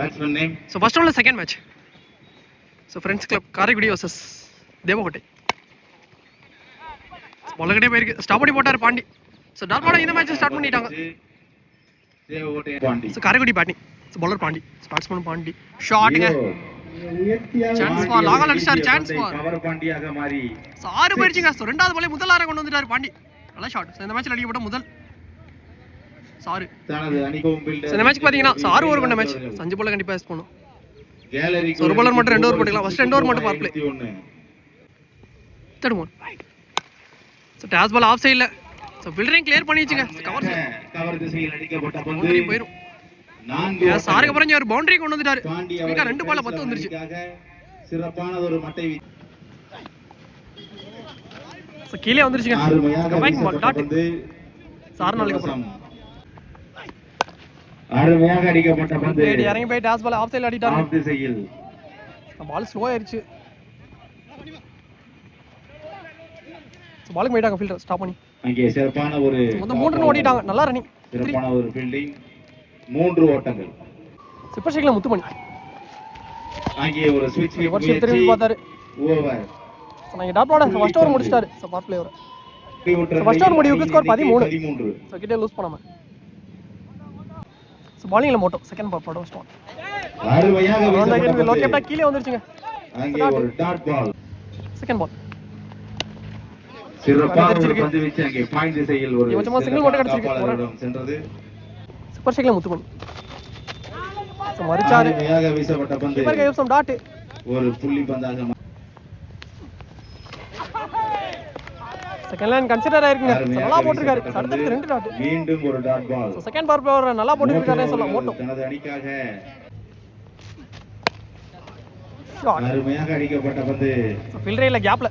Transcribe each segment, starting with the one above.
Batsman name. So first one, second match. So Friends Club Karigudi versus Devakotai. Ballagade போயிருக்கு. Stop பண்ணி போட்டார் Pandi. So dot பாட இந்த match start பண்ணிட்டாங்க. Devakotai Pandi. So Karigudi batting. So bowler Pandi. Batsman Pandi. ஷாட்ங்க. Chance for லாகல் அடிச்சார் chance for. Power பாண்டியாக மாறி. So 6 போயிடுச்சுங்க. So ரெண்டாவது பாலே முதல் ஆரை கொண்டு வந்துட்டார் பாண்டி. நல்ல ஷாட். So இந்த மேட்ச்ல அடிக்கப்பட்ட முதல் சாரி தனது அணிக்கும் பில்டர். இந்த மேட்ச் பாத்தீங்கன்னா 6 ஓவர் கொண்ட மேட்ச். சஞ்சு போல கண்டிப்பா எஸ் பண்ணும். கேலரி ஒரு bowler மட்டும் 2 ஓவர் போட்டுக்கலாம். ஃபர்ஸ்ட் 2 ஓவர் மட்டும் power play. Third one. So toss ball off சைடுல. சோ ஃபில்டரிங் கிளியர் பண்ணிடுச்சுங்க. கவர் திசையில் அடிக்கப்பட்ட பந்து போயிடும். 4 சாருக்கு அப்புறம் ஒரு பவுண்டரி கொண்டு வந்துட்டாரு. ஸ்பீக்கர் 2 பால்ல 10 வந்துருச்சு. சிறப்பான ஒரு மட்டை சோ கீழே வந்துருச்சுங்க. கம்பேக் பால் டாட். சார் நாளுக்கு அப்புறம் அருமையாக அடிக்கப்பட்ட பந்து இறங்கி போய் டாஸ் பால் ஆஃப் சைடுல அடிட்டாரு. ஆஃப் திசையில் பால் ஸ்லோ ஆயிருச்சு. சோ பாலுக்கு போயிட்டாங்க ஃபீல்டர் ஸ்டாப் பண்ணி. அங்கே சிறப்பான ஒரு மொத்தம் 3 ரன் ஓடிட்டாங்க. நல்லா ரன்னிங். சிறப்பான ஒரு ஃபீல்டிங். 3 ஓட்டங்கள். சூப்பர் ஷேக்ல முத்துமணி. அங்கே ஒரு ஸ்விட்ச் வருஷம் திரும்பி பார்த்தாரு. ஓவர். நான் டாட் பால் ஃபர்ஸ்ட் ஓவர் முடிச்சிட்டாரு. சோ பார் பிளே ஓவர். ஃபர்ஸ்ட் ஓவர் முடிவுக்கு ஸ்கோர் 13. சோ கிட்ட லூஸ் பண்ணாம. சோ பாலிங்ல மோட்டோ செகண்ட் பால் போட ஸ்டார்ட். அருமையாக வீசப்பட்ட லோகேட்டா கீழே வந்துருச்சுங்க. அங்கே ஒரு டாட் பால். செகண்ட் பால். சிறப்பான ஒரு பந்து வீச்சு அங்கே பாயிண்ட் திசையில் ஒரு கொஞ்சமா சிங்கிள் மட்டும் கிடைச்சிருக்கு. சென்றது. சூப்பர் ஷேக்ல முத்துமணி. சோ மரிச்சாரு. அருமையாக வீசப்பட்ட பந்து. இவர் கைவசம் டாட். ஒரு புள்ளி பந்தாக. செகண்ட் லைன் கன்சிடர் ஆயிருக்குங்க. நல்லா போட்டுருக்காரு. அடுத்து 2 டாட். மீண்டும் ஒரு dot ball. So second power player நல்லா போட்டுருக்காருன்னு சொல்லலாம். மோட்டோ தனது அணிக்காக ஷாட். அருமையாக அடிக்கப்பட்ட பந்து. சோ ஃபீல்டர்ல கேப்ல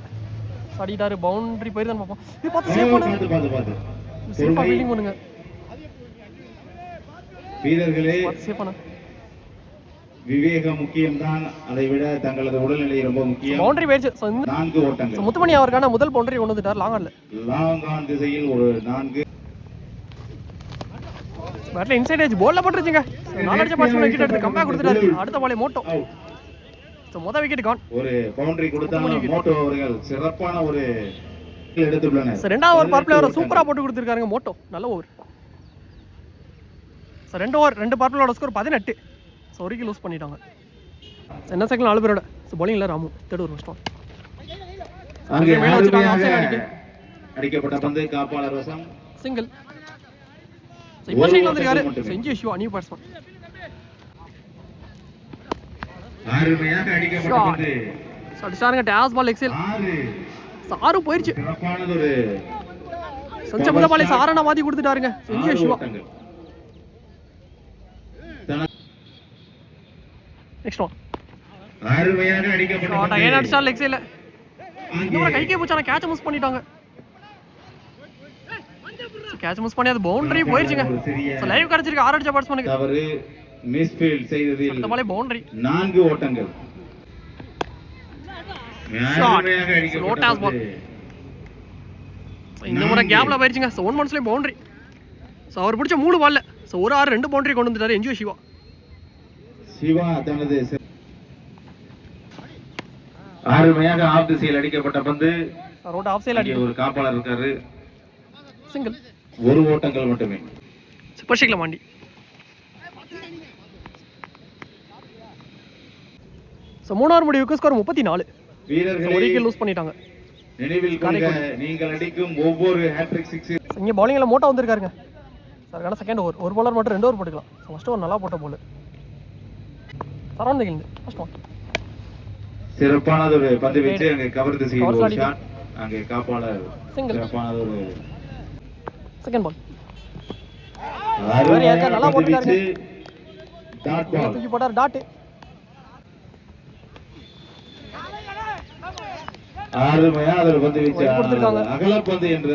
அடிட்டாரு. பவுண்டரி போயிருதான் பாப்போம். இது பார்த்து சேவ் பண்ணு. பாத்து சேஃபா ஃபீல்டிங் பண்ணுங்க. வீரர்களே சேவ் பண்ணு. விவேகம் முக்கியம்தான், அதை விட தங்களது உடல்நிலை ரொம்ப முக்கியம். பவுண்டரி போயிடுச்சு. சோ 4 ஓட்டங்கள். சோ முத்துமணி அவர்கான முதல் பவுண்டரி கொண்டு வந்துட்டார் லாங் ஆன்ல. லாங் ஆன் திசையில் ஒரு 4. பேட்ல இன்சைட் எட்ஜ் பால்ல போட்டுருச்சுங்க. சோ நாலு அடிச்ச பேட்ஸ்மேன் விக்கெட் எடுத்து கம்பேக் கொடுத்துட்டாரு. அடுத்த பாலே மோட்டோ. சோ முதல் விக்கெட் கான். ஒரு பவுண்டரி கொடுத்தாங்க மோட்டோ அவர்கள். சிறப்பான ஒரு எடுத்துள்ளனர். சோ ரெண்டாவது ஓவர் பவர் பிளேயர் சூப்பரா போட்டு கொடுத்திருக்காருங்க மோட்டோ. நல்ல ஓவர். சோ 2 ஓவர் 2 பவர் பிளேயரோட ஸ்கோர் 18. சோ ஒரு லூஸ் பண்ணிட்டாங்க. என்ன செகண்ட் 4 பேரோட. சோ bowlingல ராமு தேர்ட் ஓவர் ஸ்டார்ட். அங்கே அருமையாக அடிக்கப்பட்ட பந்து காப்பாளர் வசம். சிங்கிள். சோ இப்போ ஷேக்ல வந்திருக்காரு. செஞ்சு ஷோ நியூ பேட்ஸ்மேன். அருமையாக அடிக்கப்பட்ட பந்து. சோ அடிச்சாருங்க டாஸ் பால் எக்ஸல். 6 போயிடுச்சு. சிறப்பானது ஒரு செஞ்ச முதல் பாலே சாரனா மாத்தி கொடுத்துட்டாருங்க. செஞ்சு ஷோ. Next one. அருமையாக அடிக்கப்பட்ட ஷாட் அகைன் அடிச்சா லெக் சைடுல. இன்னொரு கைக்கே போச்சான கேட்ச் மிஸ் பண்ணிட்டாங்க. கேட்ச் மிஸ் பண்ணி அது பவுண்டரி போயிடுச்சுங்க. சோ லைவ் கிடைச்சிருக்கு 6 அடிச்ச பேட்ஸ்மேனுக்கு. தவறு மிஸ் ஃபீல்ட் செய்ததில் அந்த பாலே பவுண்டரி. 4 ஓட்டங்கள். அருமையாக அடிக்கப்பட்ட பந்து. இந்த முறை கேப்ல போயிடுச்சுங்க. சோ 1 மந்த்ஸ்லயே பவுண்டரி. சோ அவர் பிடிச்ச 3 பால்ல சோ ஒரு 6 2 பவுண்டரி கொண்டு வந்துட்டாரு. என்ஜாய் சிவா. சிவா தனது அருமையாக ஆஃப் திசையில் அடிக்கப்பட்ட பந்து. ரோட் ஆஃப் சைடுல அடி. ஒரு காப்பாளர் இருக்காரு. சிங்கிள். 1 ஓட்டங்கள் மட்டுமே. சூப்பர் ஷேக்ல மாண்டி. சோ 3 ஓவர் முடிவுக்கு ஸ்கோர் 34. வீரர்கள் ஒரு விக்கெட் லூஸ் பண்ணிட்டாங்க. நினைவில் கொள்க, நீங்கள் அடிக்கும் ஒவ்வொரு ஹேட்ரிக் 6. இங்க bowlingல மோட்டோ வந்திருக்காருங்க. சர்கான செகண்ட் ஓவர். ஒரு bowler மட்டும் 2 ஓவர் போட்டுக்கலாம். ஃபர்ஸ்ட் ஓவர் நல்லா போட்ட பால். சரௌண்ட் கில்ட். First one. சிறப்பானது ஒரு பந்து வீச்சு அங்கே கவர் திசையில் ஒரு ஷாட். அங்கே காப்பாளர் சிங்கிள். சிறப்பானது ஒரு செகண்ட் பால். அருமையாக நல்லா போட்டுட்டாரு. Dot ball. தூக்கி போட்டார் டாட். அருமையாக ஒரு பந்து வீச்சு அகல பந்து என்று.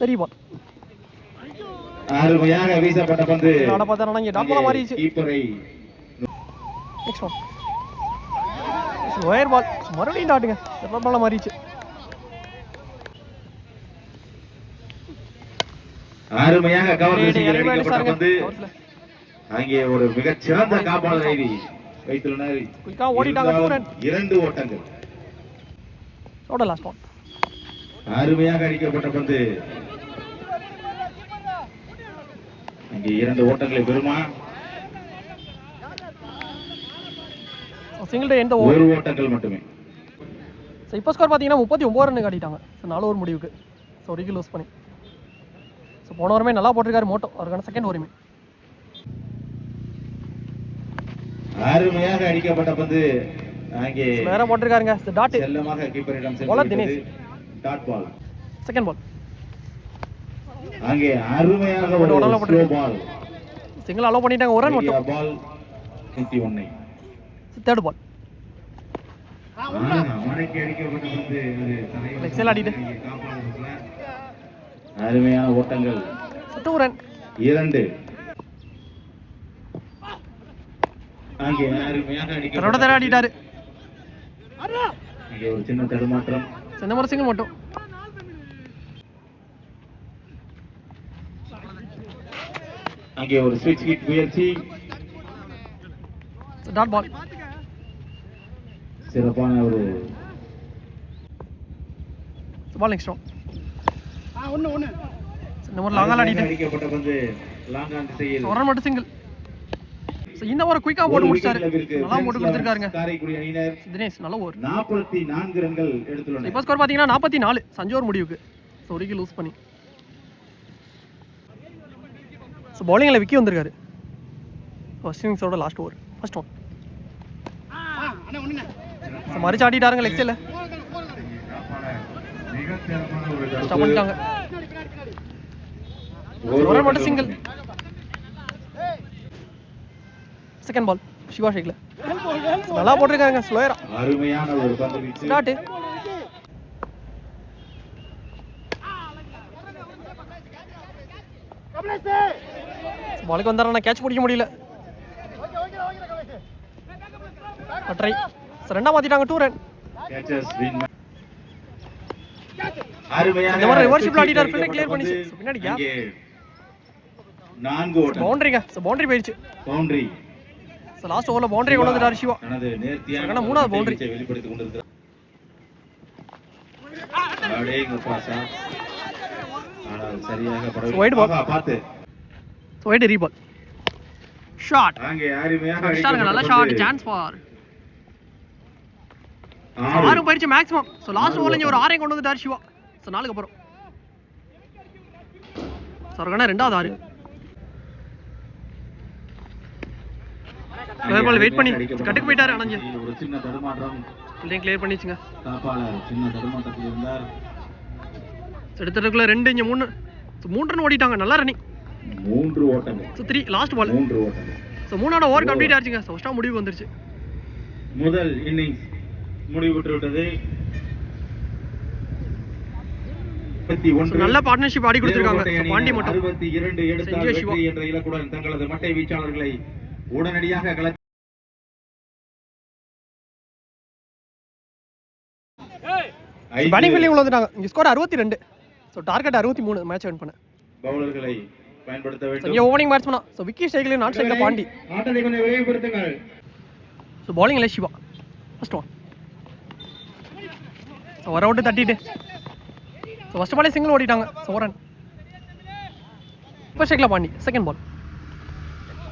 சரி பால். அருமையாக வீசப்பட்ட பந்து. நாட பார்த்தானே இங்க டாட் பால் மாறிச்சு. கீப்பரை. Next one. ஒயர் பால். மறுபடியும் டாட்டுங்க. செப்பல் பால் மாறிச்சு. அருமையாக கவர் திசையில் அடிக்கப்பட்ட பந்து. அங்கே ஒரு மிகச் சிறந்த காப்பாளரை வைத்துள்ளனர். குயிக்கா ஓடிட்டாங்க. 2 ரன். 2 ஓட்டங்கள். ஓட லாஸ்ட் பால். அருமையாக அடிக்கப்பட்ட பந்து. அங்கே 2 ஓட்டங்களை பெறுமா? Single the end over. 1 ஓட்டங்கள் மட்டுமே. ஸோ இப்போ ஸ்கோர் பார்த்தீங்கன்னா 39 ரன் காட்டிட்டாங்க. ஸோ 4 ஓவர் முடிவுக்கு. ஸோ ஒரு விக்கெட் லூஸ் பண்ணி. ஸோ போன ஓவருமே நல்லா போட்டிருக்காரு மோட்டோ. அவருக்கான செகண்ட் ஓவருமே அருமையாக அடிக்கப்பட்ட பந்து. அங்கே வேற போட்டிருக்காருங்க. டாட் செல்லமாக கீப்பரிடம் bowler Dinesh. Dot ball. Second ball. அங்கே அருமையாக ஒரு ஸ்லோ பால். சிங்கிள் அலோ பண்ணிட்டாங்க. ஒரு ரன் மட்டும். பால் 21. Third ball. அவனுக்கு அடிக்கப்பட்ட பந்து. அது எக்ஸல் ஆடிட்டு. அருமையான ஓட்டங்கள். 2 ரன். 2. அங்கே அருமையாக தரோட ஆடிட்டாரு. அங்கே ஒரு சின்ன தடுமாற்றம். இந்த மாதிரி சிங்கிள் மட்டும். அங்கே ஒரு ஸ்விட்ச் ஹிட் முயற்சி. Dot ball. சிறப்பான ஒரு பால் நெக்ஸ்ட் ரவுண்ட். இந்த மாதிரி லாங்கால அடிக்கப்பட்ட பந்து. லாங்கான் திசையில் ஒரு ரன் மட்டும் சிங்கிள். ஸோ இந்த ஓவர் குயிக்காக போட்டு முடிச்சாரு. நல்லா போட்டு கொடுத்துருக்காருங்க காரைக்குடி அணியினர். தினேஷ் நல்ல ஓவர். 44 ரன்கள் எடுத்துள்ளனர். இப்போ ஸ்கோர் பார்த்தீங்கன்னா 44. 5 ஓவர் முடிவுக்கு. ஸோ ஒரு விக்கெட் லூஸ் பண்ணி. ஸோ பவுலிங்கில் விக்கி வந்திருக்காரு. ஃபர்ஸ்ட் இன்னிங்ஸோட last over. First one. So மறிச்சு ஆடிட்டாருங்க லெக்ஸில். ஸ்டாப் பண்ணிட்டாங்க. ஒரு ரன் மட்டும் சிங்கிள். Second ball. சிவா ஷேக்ல நல்லா போட்டிருக்காங்க. ஸ்லோயரா அருமையான ஒரு பந்து வீச்சு. ஸ்டார்ட். பாலுக்கு வந்தாரா கேட்ச் பிடிக்க முடியல. ட்ரை. ரெண்டா மாத்திட்டாங்க. 2 ரன். அருமையான இந்த மாதிரி ரிவர்ஸ் ஷிப்ல ஆடிட்டார். ஃபீல்ட் கிளியர் பண்ணிச்சு. பின்னாடி கேப். 4 ஓட்டம். பவுண்டரிங்க. ஸோ பவுண்டரி போயிடுச்சு. பவுண்டரி. ஸோ லாஸ்ட் ஓவரில் பவுண்டரி கொண்டு வந்துட்டார் சிவா. தனது நேர்த்தியான 3வது பவுண்டரி வெளிப்படுத்திக் கொண்டிருக்கிறார். அப்படியே பாஸா. ஆனால் சரியாக வைட் பால். பார்த்து. So white ரீபால். ஷாட். அங்கே அருமையாக அடிச்சாருங்க. நல்ல ஷாட். சான்ஸ் ஃபார் 6 போயிடுச்சு மேக்ஸிமம். ஸோ லாஸ்ட் ஓவரில் ஒரு 6 கொண்டு வந்துட்டார் சிவா. ஸோ 4க்கு அப்புறம் சொர்கனா 2வது 6. வெயிட் பண்ணி கட்டுக்கு போயிட்டாரு. அனஞ்சு ஒரு சின்ன தடுமாற்றம். ஃபீல்டிங் கிளியர் பண்ணிச்சுங்க. காப்பாளர் சின்ன தடுமாற்றத்தில் இருந்தார். எடுத்துறதுக்குள்ள 2 இங்க 3. ஸோ 3 ரன் ஓடிட்டாங்க. நல்லா ரன்னிங். 3 ஓட்டங்கள். So 3 last ball. 3 ஓட்டங்கள். ஸோ 3வது ஓவர் கம்ப்ளீட் ஆச்சுங்க. ஸோ ஃபர்ஸ்ட் முடிவுக்கு வந்துருச்சு. முதல் இன்னிங்ஸ் முடிவு பெற்று விட்டது. நல்ல பார்ட்னர்ஷிப் ஆடி கொடுத்திருக்காங்க. பாண்டி மட்டும் 62 எடுத்தால் வெற்றி என்ற இலக்குடன் தங்களது மட்டை வீச்சாளர்களை உடனடியாக கலக்க பேட்டிங் ஃபீல்டிங் வந்துட்டாங்க. இங்க score 62. So target 63. Match win பண்ண பவுலர்களை பயன்படுத்த வேண்டும். இங்க ஓப்பனிங் பேட்ஸ்மேனா. ஸோ விக்கி ஸ்ட்ரைக்ல நாட் ஸ்ட்ரைக்ல பாண்டி. ஆட்டத்தை கொஞ்சம் விரைவுபடுத்துங்கள். ஸோ பவுலிங்ல சிவா. First one. ஸோ ஒரு அவுட் தட்டிட்டு. ஸோ ஃபர்ஸ்ட் பாலே சிங்கிள் ஓடிட்டாங்க. ஸோ ஒரு ரன். இப்போ ஸ்ட்ரைக்ல Pandi. Second ball.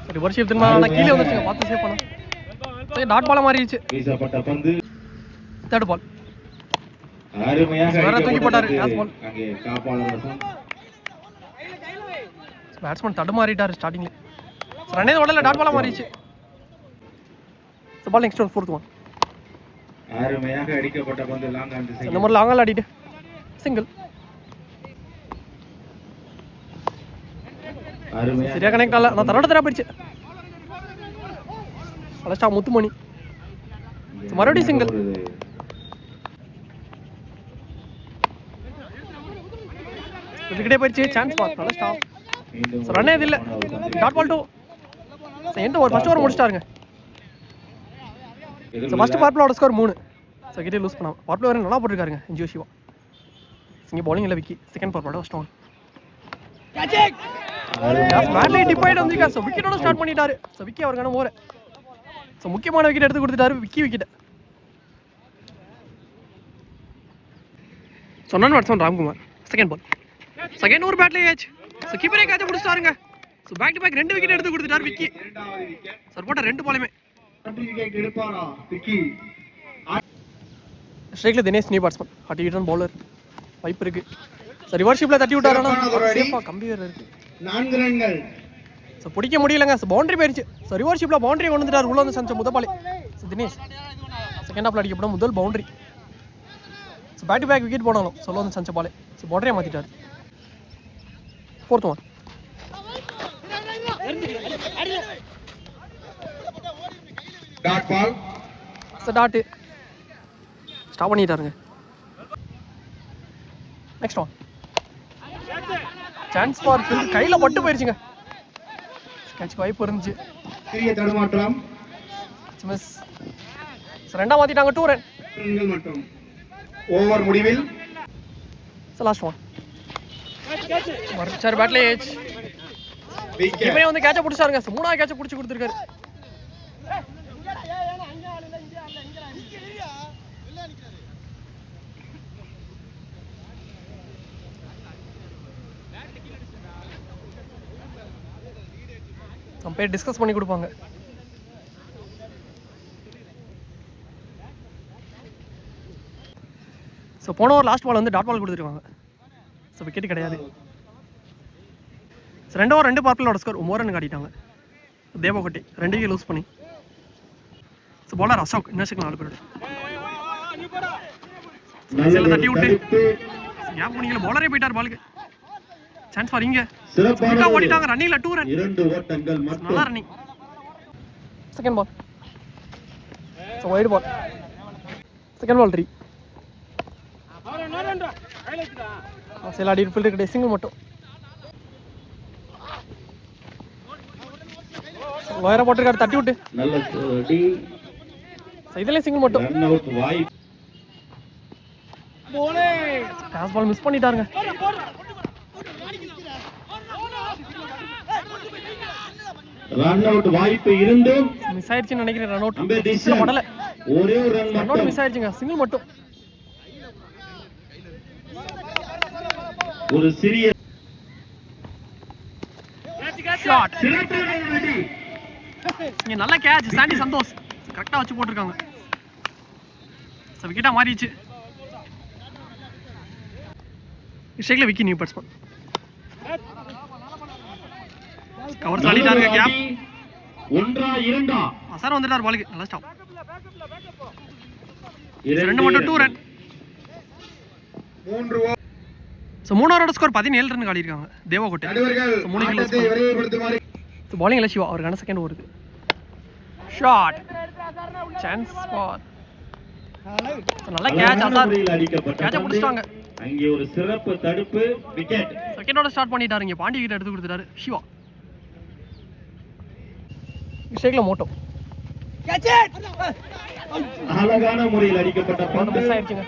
So reverse shift திரும்ப கீழே வந்துருச்சுங்க. பார்த்து சேவ் பண்ணலாம். ஸோ டாட் பால மாறிடுச்சு. வீசப்பட்ட பந்து. Third ball. அருமையாக தூக்கி போட்டாரு. அங்கே காப்பாளர் பேட்ஸ்மேன் தடுமாறிட்டாரு ஸ்டார்டிங்ல. ஸோ ரன்னே உடல டாட் பால மாறிடுச்சு. So ball next one. 4th one. அருமையாக அடிக்கப்பட்ட பந்து லாங் ஆன் திசை. இந்த மாதிரி லாங்கால ஆடிட்டு சிங்கிள். அருமையாக சரியா கனெக்ட் ஆகல. நான் தரோட போயிடுச்சு. ஃபர்ஸ்டா முத்துமணி. மறுபடியும் சிங்கிள். விக்கெட்டே போயிடுச்சு. Chance for. நல்ல ஸ்டாப். ஸோ ரன்னே இது இல்லை. Dot ball 2. So end over first over முடிச்சிட்டாருங்க. ஸோ ஃபர்ஸ்ட் பவர் பிளேயோட ஸ்கோர் 3. ஸோ விக்கெட்டே லூஸ் பண்ணாம பவர் பிளேயர் நல்லா போட்டிருக்காருங்க என்ஜிஓ சிவா. இங்கே பவுலிங் இல்லை விக்கி. செகண்ட் பவர் பிளேயோட ஃபர்ஸ்ட் ஒன். பேட்லி டிப் ஆயிட்டு வந்துருக்கா. ஸோ விக்கெட்டோட ஸ்டார்ட் பண்ணிட்டாரு. ஸோ விக்கி அவருக்கான ஓவர். ஸோ முக்கியமான விக்கெட் எடுத்து கொடுத்துட்டாரு விக்கெட். சொன்னான் batsman Ramkumar. Second ball second over badly edge. So கீப்பரே கேட்ச பிடிச்சிட்டாருங்க. So back to back 2 wicket எடுத்து கொடுத்துட்டாரு விக்கி. சார் போட்ட 2 பாலுமே ஸ்ட்ரைக்ல Dinesh new batsman. Hard hit bowler vibe இருக்கு. சார் ரிவர்ஷிப்ல தட்டி விட்டாருன்னா சேஃபா கம்பி வேற இருக்கு. 4 ரன்கள். ஸோ பிடிக்க முடியலங்க. ஸோ பவுண்டரி போயிருச்சு. ஸோ ரிவர்ஷிப்ல பவுண்டரி கொண்டு வந்துட்டார். உள்ள வந்து சமைச்ச முதல் பால். ஸோ தினேஷ் செகண்ட் ஹாஃப்ல அடிக்கப்படும் முதல் boundary. So back to back wicket போனாலும் சொல்ல வந்து சமைச்ச பால். ஸோ பவுண்டரியை மாற்றிட்டார். Fourth one dot ball. So dot stop பண்ணிட்டாருங்க. Next one chance for field. கையில் பட்டு போயிருச்சுங்க. கேட்ச் வாய்ப்பு இருந்துச்சு. சிறிய தடுமாற்றம். மிஸ். ஸோ 2 மாற்றிட்டாங்க. 2 ரன் ரன்கள் மட்டும். ஓவர் முடிவில். ஸோ லாஸ்ட் ஒன் மறுச்சார் பேட்ல ஏச். விக்கெட். இவரே வந்து கேட்சை பிடிச்சாருங்க. ஸோ 3வது கேட்சை பிடிச்சி கொடுத்துருக்காரு. கம்பேர் டிஸ்கஸ் பண்ணி கொடுப்பாங்க. ஸோ போன ஓவர் லாஸ்ட் பால் வந்து டாட் பால் கொடுத்துருவாங்க. ஸோ விக்கெட் கிடையாது. ஸோ 2 ஓவர் 2 பார்ப்பிலோட ஸ்கோர் 9 ரன் காட்டிட்டாங்க. தேவகோட்டை 2 விக்கெட் லூஸ் பண்ணி. ஸோ பாலர் அசோக் இன்னும் 4 பேரோட தட்டி விட்டு கேப் பண்ணிக்கல. பாலரே போயிட்டார் பாலுக்கு. சான்ஸ் ஃபார் இங்க ஓடிட்டாங்க. ரன்னிங்ல 2 ரன். 2 ஓட்டங்கள் மட்டும். நல்லா running. Second ball so wide ball. Second ball 3. சில அடி ஃபீல்டு கிட்டே சிங்கிள் மட்டும். லோயரா போட்டிருக்காரு தட்டி விட்டு. நல்ல டி. இதுலயும் சிங்கிள் மட்டும். ரன் அவுட் வாய்ப்பு. கிராஸ் பால் மிஸ் பண்ணிட்டாருங்க. ரன் அவுட் வாய்ப்பு இருந்தும் மிஸ் ஆயிடுச்சுன்னு நினைக்கிறேன். Run out Competition. படல. ஒரே ஒரு ரன் ரன் அவுட் மட்டும். மிஸ் ஆயிடுச்சுங்க. சிங்கிள் மட்டும். ஒரு சிறிய ஷாட். சிறப்பான வெற்றி. இங்க நல்ல கேட்ச். சாண்டி சந்தோஷ் கரெக்டா வச்சு போட்டிருக்காங்க. ஸோ விக்கெட்டா மாறிடுச்சு. ஸ்ட்ரைக்ல விக்கி நியூ பேட்ஸ்மேன். கவர் சாலிட்டாருங்க. கேப் 1-2. அசார் வந்துட்டார் பாலுக்கு. நல்ல ஸ்டாப். 2 2 மட்டும் 2 ரன். 3 ஓவர். ஸோ 3 ஓவரோட ஸ்கோர் 17 ரன் காட்டியிருக்காங்க தேவகோட்டை. நடுவர்கள் ஸோ 3 விக்கெட் ஆட்டத்தை விரைவுபடுத்துமாறு. ஸோ பாலிங்கில் சிவா அவருக்கான second over. Shot. Chance for. நல்ல கேட்ச். அசார் கேட்சை பிடிச்சிட்டாங்க. அங்கே ஒரு சிறப்பு தடுப்பு. விக்கெட். செகண்டோட ஸ்டார்ட் பண்ணிட்டாரு. இங்கே பாண்டி விக்கெட் எடுத்து கொடுத்துட்டாரு சிவா. ஸ்ட்ரைக்ல மோட்டோ. அழகான முறையில் அடிக்கப்பட்ட பந்து பந்து மிஸ் ஆயிடுச்சுங்க.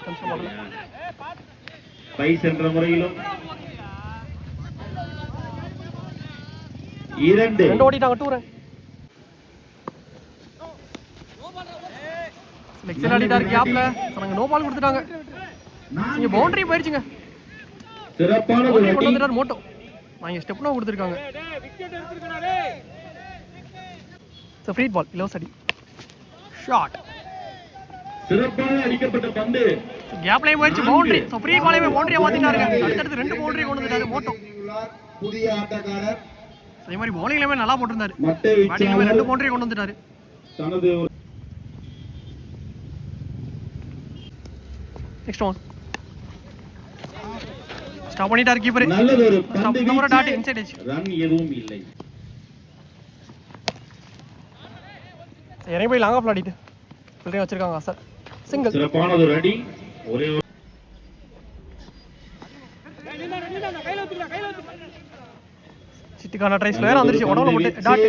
கன்ஃபார்ம் பண்ணல. பை சென்ற முறையிலும் 2 2 ஓடிட்டாங்க. 2 ரன். லெக்ஸர் ஆடிட்டார் கேப்ல. நாங்க நோ பால் கொடுத்துட்டாங்க. இங்க பவுண்டரி போயிடுச்சுங்க. சிறப்பான ஒரு கொண்டு அடி. வந்துட்டார் மோட்டோ. நாங்க ஸ்டெப் நோ கொடுத்துருக்காங்க. ஸோ ஃப்ரீ பால் இலவச அடி. ஷாட். சிறப்பாக அடிக்கப்பட்ட பந்து கேப்லயே போயிடுச்சு. பவுண்டரி. ஸோ ஃப்ரீ பாலையே பவுண்டரியா மாத்திட்டாருங்க. அடுத்தடுத்து 2 பவுண்டரி கொண்டு வந்துட்டாரு மோட்டோ. புதிய ஆட்டக்காரர். அதே மாதிரி பவுலிங்லயுமே நல்லா போட்டிருந்தாரு. மட்டை பேட்டிங்லயுமே வீச்சாளர் 2 பவுண்டரி கொண்டு வந்துட்டாரு. தனது நெக்ஸ்ட் ஒன் ஸ்டாப் பண்ணிட்டாரு கீப்பர். நல்லது ஒரு ஸ்டாப் பந்து நம்பர் டாட் வீச்சு. Inside edge. ரன் எதுவும் இல்லை. இறங்கி போய் லாங் ஆஃப் ஆடிட்டு ஃபீல்டிங் வச்சிருக்காங்க சார். சிங்கிள். சிறப்பானது ஒரு அடி. ஒரே ஒரு சிட்டிக்கான ட்ரை ஸ்லோயர் வந்துருச்சு. உடம்புல போட்டு டாட்.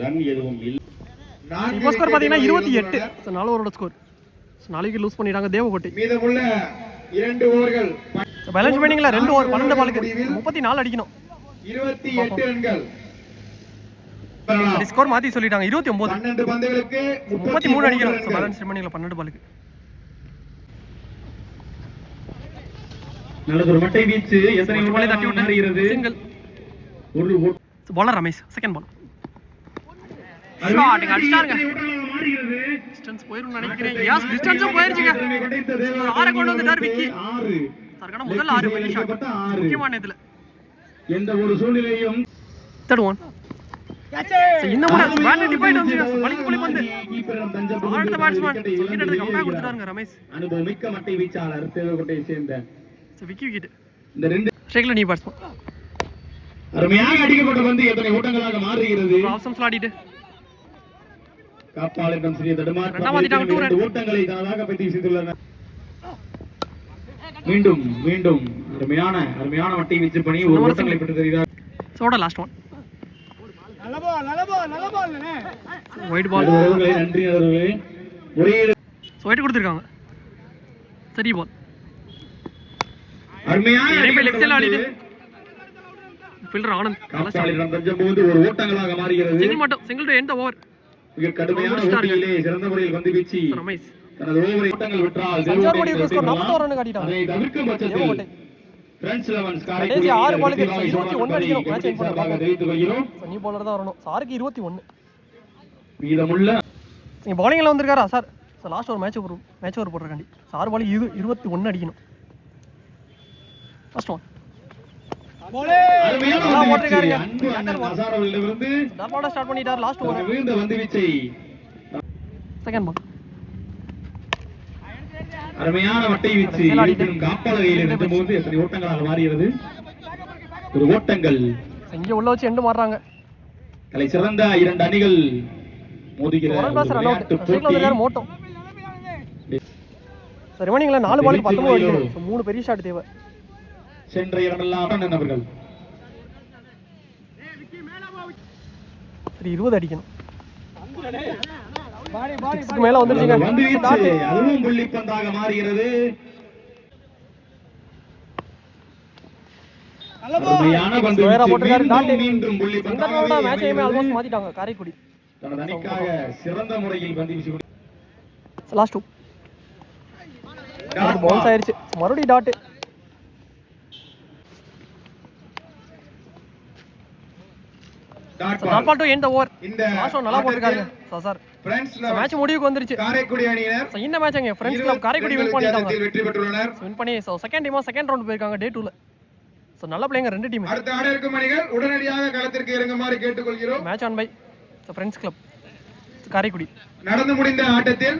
ரன் எதுவும் இல்லை. இப்போ ஸ்கோர் பார்த்தீங்கன்னா 28. ஸோ 4 ஓவரோட ஸ்கோர். ஸோ 4 விக்கெட் லூஸ் பண்ணிட்டாங்க தேவகோட்டை. மீதமுள்ள 2 ஓவர்கள். ஸோ பேலன்ஸ் பண்ணிங்களா 2 ஓவர் 12 பாலுக்கு 34 அடிக்கணும். 28 ரன்கள். ஸ்கோர் மாத்தி சொல்லிட்டாங்க 29. 12 பந்துகளுக்கு 33 அடிக்கிறோம். ரன்கள். பேலன்ஸ் ரிமைனிங்ல 12 பாலுக்கு. நல்லதொரு மட்டை வீச்சு எத்தனை ஒரு பாலை தட்டி மாறுகிறது விட்டு சிங்கிள். ஒரு பாலர் ரமேஷ் செகண்ட் பால். ஷாட் அடிச்சாருங்க. மாறுகிறது டிஸ்டன்ஸ் போயிரும் நினைக்கிறேன். எஸ் டிஸ்டன்ஸும் போயிருச்சுங்க. ஒரு 6 கொண்டு வந்துட்டார் விக்கி. 6 சர்க்கன முதல் 6 பெரிய ஷாட். முக்கியமான இதுல எந்த ஒரு சூழ்நிலையும் தேர்ட் ஒன். இந்த முறை பேட் டிபைட் வந்துங்க. பலிக்கு பலி பந்து. அடுத்த பேட்ஸ்மேன் விக்கெட் எடுத்து கம்பேக் கொடுத்துட்டாருங்க ரமேஷ். அனுபவமிக்க மட்டை வீச்சாளர் தேவகோட்டையை சேர்ந்த விக்கி விக்கெட். இந்த ரெண்டு ஸ்ட்ரைக்ல நீ பேட்ஸ்மேன். அருமையாக அடிக்கப்பட்ட பந்து எத்தனை ஓட்டங்களாக மாறுகிறது. ஆப்ஷன்ஸ் ஆடிட்டு காப்பாளரிடம் சிறிய ரெண்டாம் தடுமாற்றம் ஆடிட்டாங்க, 2 ரன். ஓட்டங்களை தானாக பதிவு செய்துள்ளனர். மீண்டும் மீண்டும் அருமையான மட்டை வீச்சு பணி ஒரு ஓட்டங்களை பெற்று தருகிறார். சோட லாஸ்ட் ஒன். White ball. நண்பர்களே, நன்றி நண்பர்களே. ஒரே ஒயிட் கொடுத்திருக்காங்க. சரி பால். அருமையான இறைமையில் எக்ஸல் ஆடிட்டு ஃபீல்டர் ஆனந்த் காப்பாளரிடம் தஞ்சம்போது ஒரு ஓட்டங்களாக மாறுகிறது. சிங்கிள் மட்டும் சிங்கிள் டு எண்ட் ஓவர். மிக கடுமையான போட்டியிலே சிறந்த முறையில் பந்து வீச்சு ரமேஷ் தனது ஓவரை ஓட்டங்கள் விட்டால் சஞ்சார் கோடி ஸ்கோர் 41 ரன் காட்டிட்டாங்க. அதை தவிர்க்கும் பட்சத்தில் பிரெஞ்ச் லெவன்ஸ் கடைசி 6 பாலுக்கு 21 அடிக்கணும். மேட்ச் வின் பண்ண தெரிவித்துக் கொள்கிறோம். சனி பவுலர் தான் வரணும். சாருக்கு 21. மீதமுள்ள நீங்க பவுலிங்ல வந்திருக்காரா சார்? சார் லாஸ்ட் ஒரு மேட்ச் ஓவர் போடுறக்காண்டி சார் பால் 21 அடிக்கணும். First one. அருமையான நல்லா பந்து போட்டிருக்காருங்க. வீச்சு. அன்பு அண்ணன் நசாரோவிலிருந்து டாட் ஸ்டார்ட் பண்ணிட்டார் லாஸ்ட் ஓவர். வீழ்ந்த பந்து வீச்சை செகண்ட் பால். அருமையான மட்டை வீச்சு இருப்பினும் காப்பாளரையில் இருக்கும்போது எத்தனை ஓட்டங்களாக மாறுகிறது. ஒரு ஓட்டங்கள் இங்க உள்ள வச்சு எண்டு மாறுறாங்க. தலை சிறந்த 2 அணிகள் மோதுகிற ஒரு ரன் ரன் அவுட். விளையாட்டு ஸ்ட்ரைக்ல போட்டி. வந்தாரு மோட்டோ. சரி ரிமைனிங்ல 4 பாலுக்கு 19 அடிக்கணும். 3 பெரிய ஷாட் தேவை. சென்ற இடமெல்லாம் அண்ணன் அவர்கள் சரி 20 அடிக்கணும். சிக்ஸ்க்கு மேல வந்துருச்சுங்க. பந்து வீச்சு டாட். அதுவும் புள்ளி பந்தாக மாறுகிறது. அருமையான பந்து ஸ்கொயரா வீச்சு. போட்டிருக்காரு. டாட். மீண்டும் புள்ளி இந்த பந்தாக ரவுண்டா மேட்சையுமே அமைகிறது. ஆல்மோஸ்ட் மாத்திட்டாங்க காரைக்குடி. தனது அணிக்காக சிறந்த முறையில் பந்து வீசி லாஸ்ட் 2 பவுன்ஸ் ஆயிருச்சு. மறுபடியும் dot. Dot ball to end over. இந்த லாஸ்ட் ஒன் நல்லா போட்டுருக்காங்க சார். பிரெண்ட்ஸ் மேட்ச் முடிவுக்கு வந்துருச்சு. காரைக்குடி அணியினர் So, இந்த மேட்ச் அங்க ஃப்ரெண்ட்ஸ் கிளப் காரைக்குடி வின் பண்ணிட்டாங்க. வெற்றி பெற்றுள்ளனர். வின் பண்ணி செகண்ட் ரவுண்ட் போயிருக்காங்க டே 2ல. சோ நல்ல பிளேயங்க ரெண்டு டீம். அடுத்த ஆட இருக்கும் அணிகள் உடனடியாக களத்திற்கு இறங்குமாறு கேட்டுக்கொள்கிறோம். Match on bye friends club Karaikudi. நடந்து முடிந்த ஆட்டத்தில்